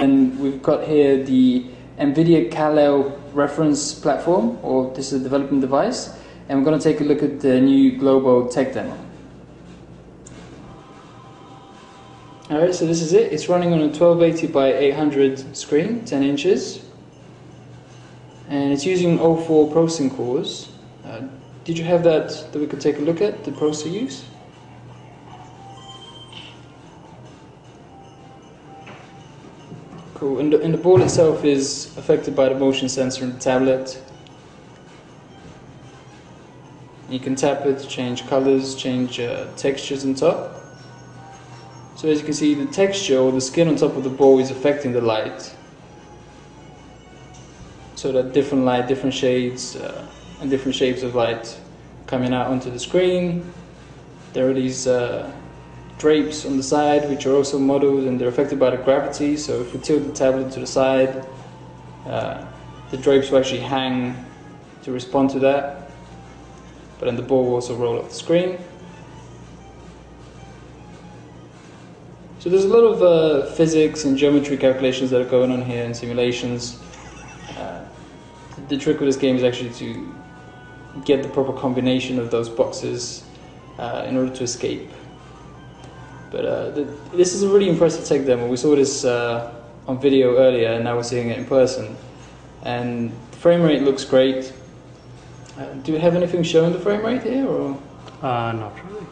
And we've got here the NVIDIA Kal reference platform, or this is a development device, and we're going to take a look at the new global tech demo. Alright, so this is it. It's running on a 1280 by 800 screen, 10 inches, and it's using all 4 processing cores. Did you have that we could take a look at, the processor use? Cool. And the board itself is affected by the motion sensor in the tablet. You can tap it to change colors, change textures on top. So as you can see, the texture or the skin on top of the ball is affecting the light. So that different light, different shades and different shapes of light coming out onto the screen. There are these drapes on the side which are also modeled, and they're affected by the gravity. So if we tilt the tablet to the side, the drapes will actually hang to respond to that. But then the ball will also roll off the screen. So there's a lot of physics and geometry calculations that are going on here and simulations. The trick with this game is actually to get the proper combination of those boxes in order to escape. But this is a really impressive tech demo. We saw this on video earlier, and now we're seeing it in person. And the frame rate looks great. Do we have anything showing the frame rate here, or? Not really.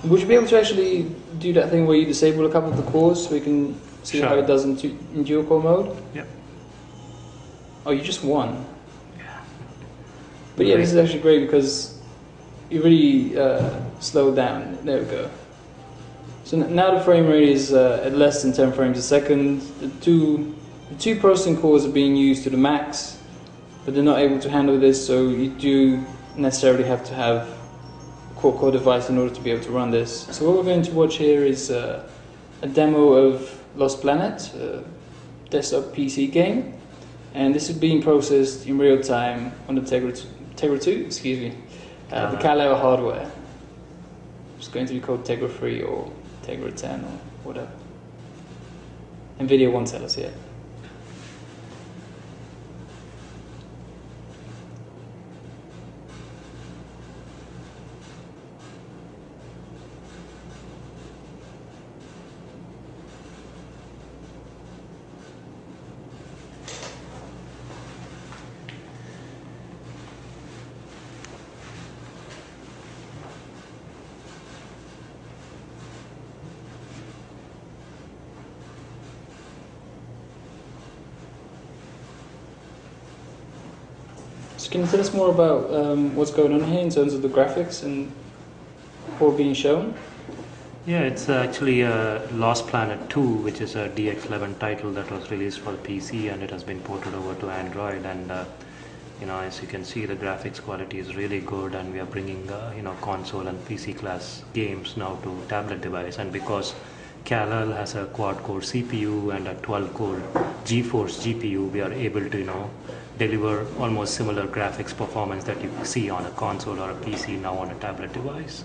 Would you be able to actually do that thing where you disable a couple of the cores so we can see how it does in dual core mode? Yep. Oh, you just won. Yeah. But yeah, this is actually great because you really slowed down. There we go. So now the frame rate is at less than 10 frames a second. The two processing cores are being used to the max, but they're not able to handle this, so you do necessarily have to have a quad-core device in order to be able to run this. So what we're going to watch here is a demo of Lost Planet, a desktop PC game. And this is being processed in real time on the Tegra 2, excuse me, the Kal hardware. It's going to be called Tegra 3 or Tegra 10 or whatever. NVIDIA won't tell us yet. So can you tell us more about what's going on here in terms of the graphics and what being shown? Yeah, it's actually Lost Planet 2, which is a DX11 title that was released for the PC, and it has been ported over to Android. And as you can see, the graphics quality is really good, and we are bringing console and PC class games now to tablet device. And because Kal has a quad-core CPU and a 12-core GeForce GPU, we are able to deliver almost similar graphics performance that you see on a console or a PC now on a tablet device.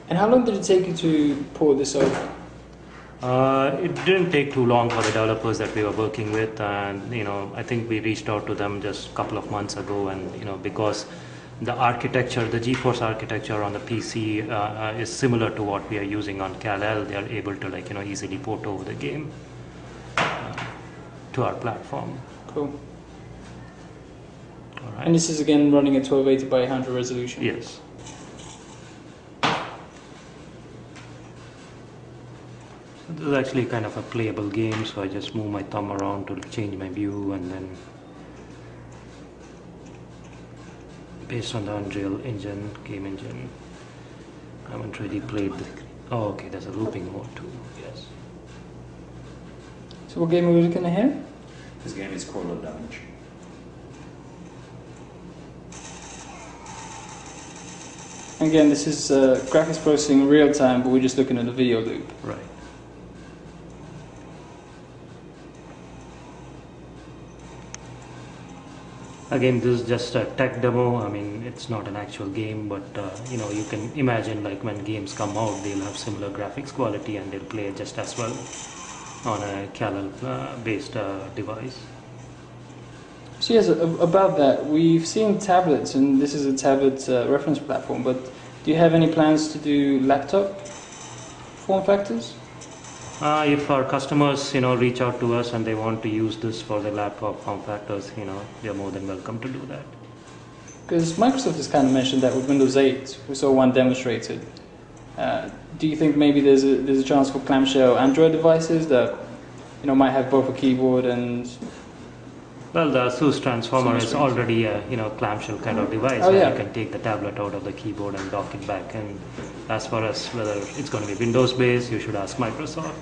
And how long did it take you to port this over? It didn't take too long for the developers that we were working with, and I think we reached out to them just a couple of months ago, and because the architecture, the GeForce architecture on the PC is similar to what we are using on Kal, they are able to easily port over the game to our platform. Cool. All right. And this is again running at 1280 by 800 resolution? Yes. So this is actually kind of a playable game, so I just move my thumb around to change my view, and then based on the Unreal Engine, game engine, I haven't really played the... Oh, okay, there's a looping mode too, yes. So what game are we looking at here? This game is called Low Damage. Again, this is graphics processing in real time, but we're just looking at the video loop. Right. Again, this is just a tech demo. I mean, it's not an actual game, but you can imagine like when games come out, they'll have similar graphics quality and they'll play just as well. on a Kal based device. So yes, about that, we've seen tablets, and this is a tablet reference platform, but do you have any plans to do laptop form factors? If our customers, reach out to us and they want to use this for their laptop form factors, they're more than welcome to do that. Because Microsoft has kind of mentioned that with Windows 8, we saw one demonstrated. Do you think maybe there's a chance for clamshell Android devices that might have both a keyboard and... Well, the ASUS Transformer is already a clamshell kind of device where you can take the tablet out of the keyboard and dock it back. And as far as whether it's going to be Windows based, you should ask Microsoft.